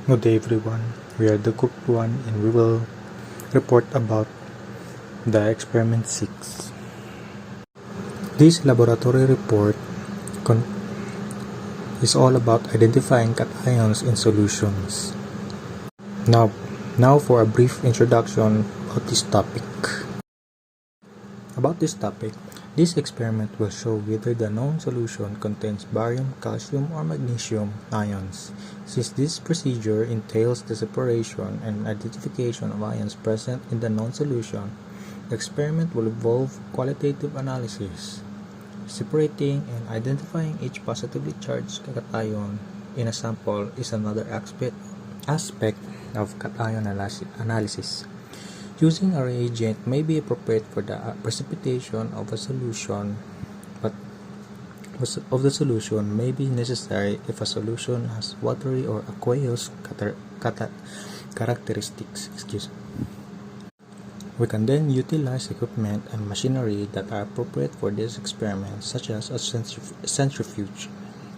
Good day everyone, we are the group 1 and we will report about the experiment 6. This laboratory report is all about identifying cations in solutions. Now for a brief introduction about this topic. This experiment will show whether the known solution contains barium, calcium, or magnesium ions. Since this procedure entails the separation and identification of ions present in the known solution, the experiment will involve qualitative analysis. Separating and identifying each positively charged cation in a sample is another aspect of cation analysis. Using a reagent may be appropriate for the precipitation of a solution, but of the solution may be necessary if a solution has watery or aqueous characteristics. We can then utilize equipment and machinery that are appropriate for this experiment, such as a centrifuge,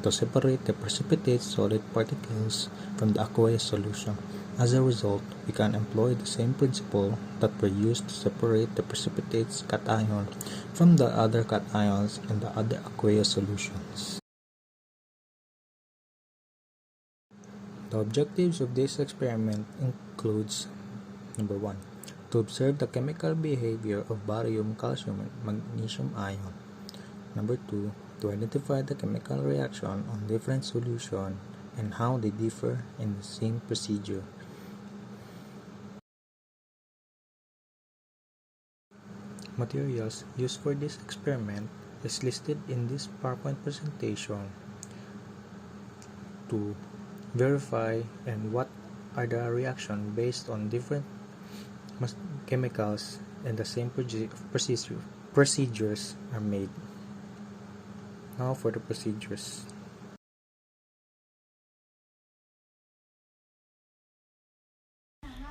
to separate the precipitate solid particles from the aqueous solution. As a result, we can employ the same principle that were used to separate the precipitate's cation from the other cations in the other aqueous solutions. The objectives of this experiment includes: number 1, to observe the chemical behavior of barium, calcium, and magnesium ion. Number 2, to identify the chemical reaction on different solutions and how they differ in the same procedure. Materials used for this experiment is listed in this PowerPoint presentation. To verify and what are the reactions based on different chemicals and the same procedures are made. Now for the procedures.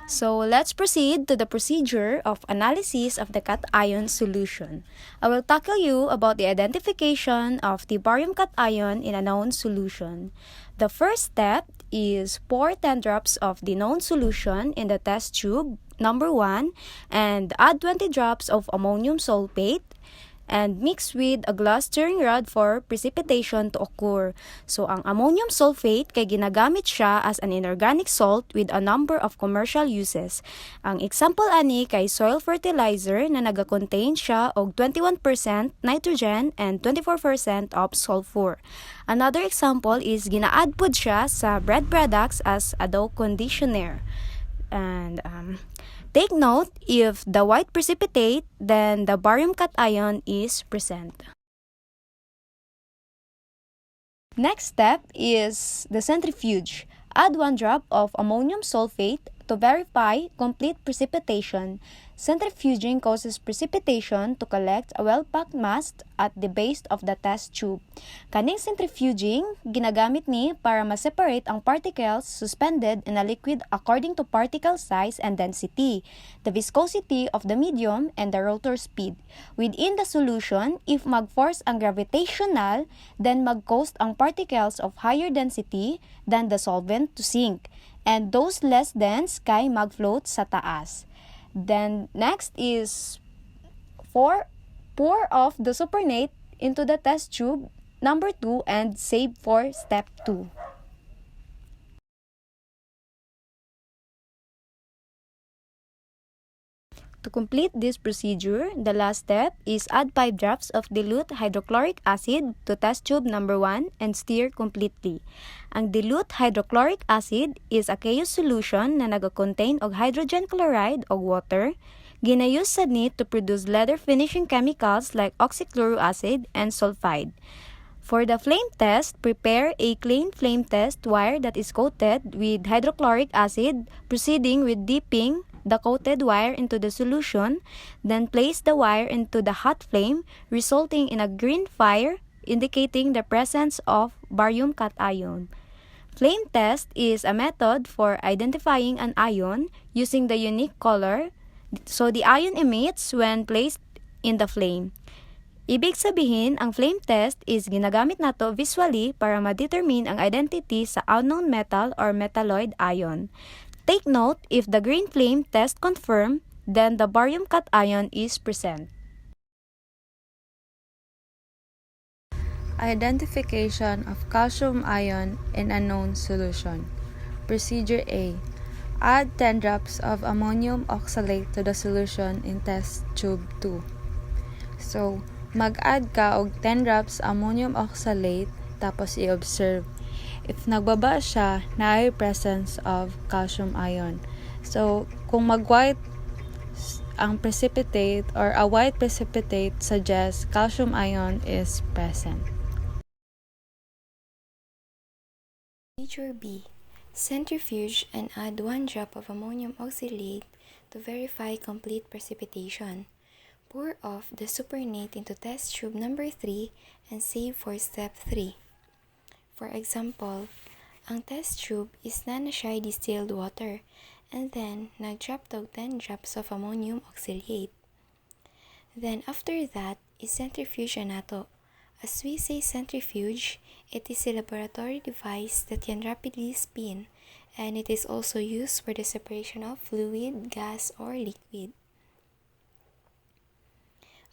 So let's proceed to the procedure of analysis of the cation solution. I will tackle you about the identification of the barium cation in a known solution. The first step is pour 10 drops of the known solution in the test tube, number 1, and add 20 drops of ammonium sulfate and mix with a glass stirring rod for precipitation to occur. So, ang ammonium sulfate kay ginagamit siya as an inorganic salt with a number of commercial uses. Ang example ani kay soil fertilizer na naga-contain siya og 21% nitrogen and 24% of sulfur. Another example is gina-add pod siya sa bread products as a dough conditioner. And take note, if the white precipitate, then the barium cation is present. Next step is the centrifuge. Add 1 drop of ammonium sulfate to verify complete precipitation. Centrifuging causes precipitation to collect a well-packed mass at the base of the test tube. Kaning centrifuging, ginagamit ni para ma-separate ang particles suspended in a liquid according to particle size and density, the viscosity of the medium, and the rotor speed. Within the solution, if mag-force ang gravitational, then mag-cause ang particles of higher density than the solvent to sink, and those less dense kay mag-float sa taas. Then next is pour off the supernatant into the test tube number 2 and save for step 2. To complete this procedure, the last step is add 5 drops of dilute hydrochloric acid to test tube number 1 and stir completely. Ang dilute hydrochloric acid is a aqueous solution na naga-contain og hydrogen chloride o water. Ginayus sad ni to produce leather finishing chemicals like oxychloroacid acid and sulfide. For the flame test, prepare a clean flame test wire that is coated with hydrochloric acid, proceeding with dipping the coated wire into the solution, then place the wire into the hot flame, resulting in a green fire, indicating the presence of barium cation. Flame test is a method for identifying an ion using the unique color, so the ion emits when placed in the flame. Ibig sabihin, ang flame test is ginagamit nato visually para ma-determine ang identity sa unknown metal or metalloid ion. Take note, if the green flame test confirm, then the barium cation is present. Identification of calcium ion in a known solution. Procedure A. Add 10 drops of ammonium oxalate to the solution in test tube 2. So, mag-add ka og 10 drops ammonium oxalate tapos i-observe. If nagbaba siya, na presence of calcium ion. So, kung mag-white ang precipitate or a white precipitate suggests calcium ion is present. Procedure B. Centrifuge and add 1 drop of ammonium oxalate to verify complete precipitation. Pour off the supernatant into test tube number 3 and save for step 3. For example, ang test tube is nanashy distilled water and then nag-drop tog 10 drops of ammonium oxalate. Then after that, is-centrifuge nato. As we say centrifuge, it is a laboratory device that can rapidly spin, and it is also used for the separation of fluid, gas, or liquid.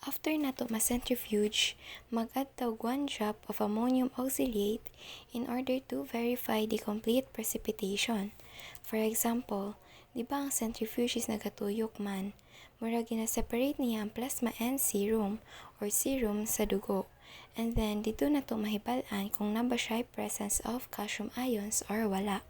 After nato ma-centrifuge, mag-add tawag 1 drop of ammonium oxalate in order to verify the complete precipitation. For example, di ba ang centrifuge is nagatuyok man, murag gina-separate niya ang plasma and serum or serum sa dugo. And then, dito na to mahibalaan kung naba siya presence of calcium ions or wala.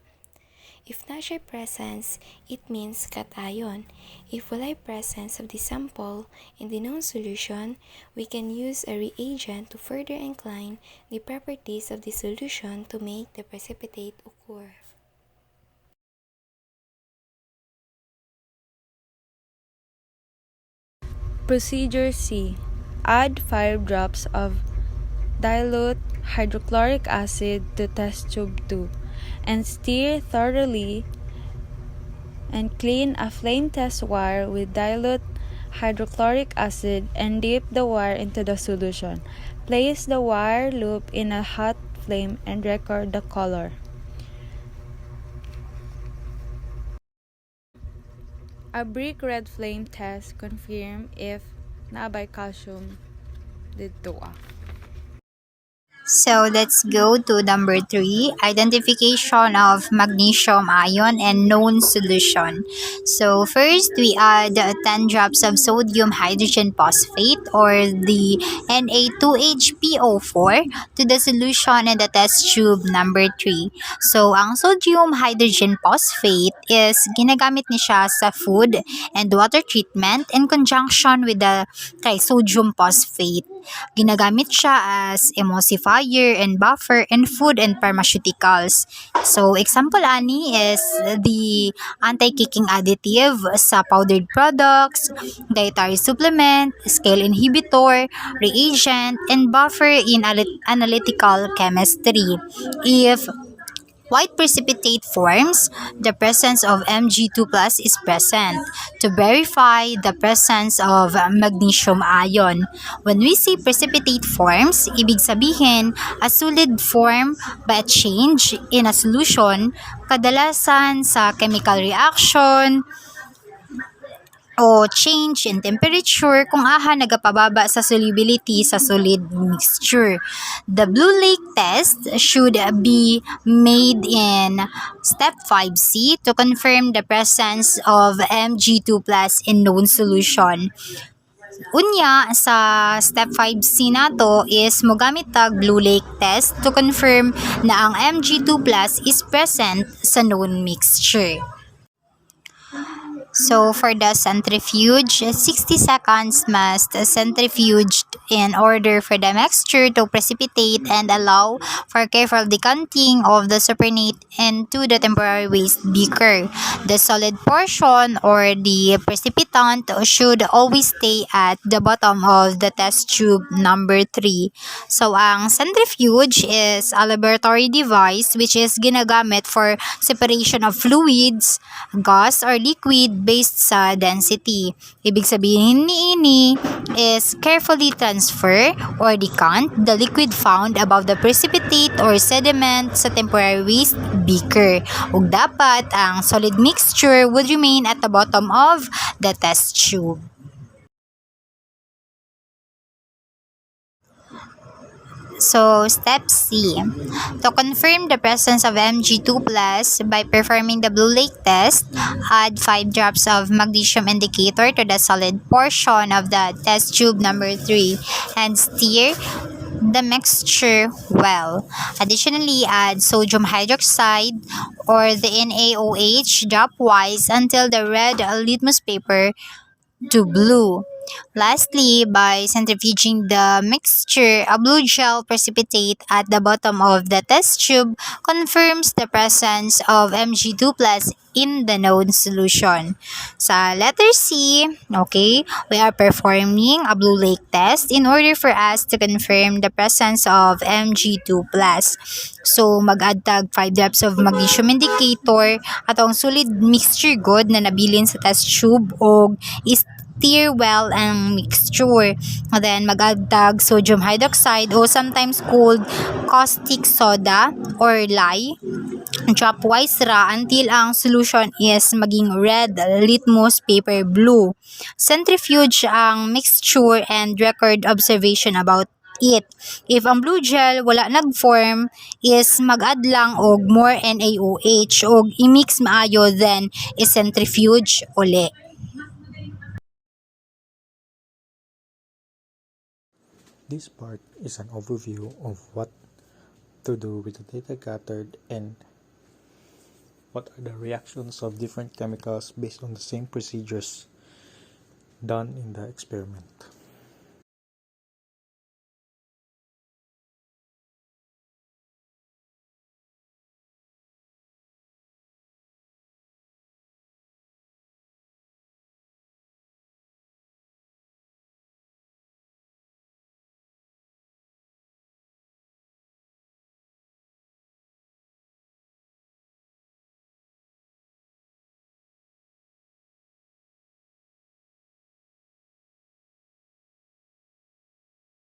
If na siya presence, it means cation. If wala presence of the sample in the known solution, we can use a reagent to further incline the properties of the solution to make the precipitate occur. Procedure C. Add 5 drops of dilute hydrochloric acid to test tube 2 and stir thoroughly and clean a flame test wire with dilute hydrochloric acid and dip the wire into the solution. Place the wire loop in a hot flame and record the color. A brick red flame test confirm if naabay calcium dito. So let's go to number 3, identification of magnesium ion and known solution. So first, we add 10 drops of sodium hydrogen phosphate or the Na2HPO4 to the solution in the test tube number 3. So ang sodium hydrogen phosphate is ginagamit ni siya sa food and water treatment in conjunction with the trisodium phosphate. Ginagamit siya as emulsifier and buffer in food and pharmaceuticals. So, example ani is the anti-kicking additive sa powdered products, dietary supplement, scale inhibitor, reagent, and buffer in analytical chemistry. If white precipitate forms, the presence of Mg2 plus is present to verify the presence of magnesium ion. When we say precipitate forms, ibig sabihin, a solid form by a change in a solution, kadalasan sa chemical reaction, o change in temperature kung aha nagapababa sa solubility sa solid mixture. The blue lake test should be made in step 5C to confirm the presence of Mg2 plus in known solution. Unya, sa step 5C nato is mogamit tag blue lake test to confirm na ang Mg2 plus is present sa known mixture. So, for the centrifuge, 60 seconds must centrifuge in order for the mixture to precipitate and allow for careful decanting of the supernatant into the temporary waste beaker. The solid portion or the precipitant should always stay at the bottom of the test tube number 3. So, ang centrifuge is a laboratory device which is ginagamit for separation of fluids, gas, or liquid based sa density. Ibig sabihin niini is carefully transfer or decant the liquid found above the precipitate or sediment sa temporary waste beaker. Ug dapat ang solid mixture would remain at the bottom of the test tube. So, step C. To confirm the presence of Mg2 plus by performing the blue lake test, add 5 drops of magnesium indicator to the solid portion of the test tube number 3 and stir the mixture well. Additionally, add sodium hydroxide or the NaOH dropwise until the red litmus paper to blue. Lastly, by centrifuging the mixture, a blue gel precipitate at the bottom of the test tube confirms the presence of Mg2 plus in the known solution. Sa letter C, okay, we are performing a blue lake test in order for us to confirm the presence of Mg2 plus. So, mag-add tag 5 drops of magnesium indicator atong solid mixture good na nabilin sa test tube o stir well ang mixture. Then, mag-add tag sodium hydroxide o sometimes called caustic soda or lye. Dropwise ra until ang solution is maging red litmus paper blue. Centrifuge ang mixture and record observation about it. If ang blue gel wala nag-form is mag-add lang og more NaOH og i-mix maayo then i-centrifuge uli. This part is an overview of what to do with the data gathered and what are the reactions of different chemicals based on the same procedures done in the experiment.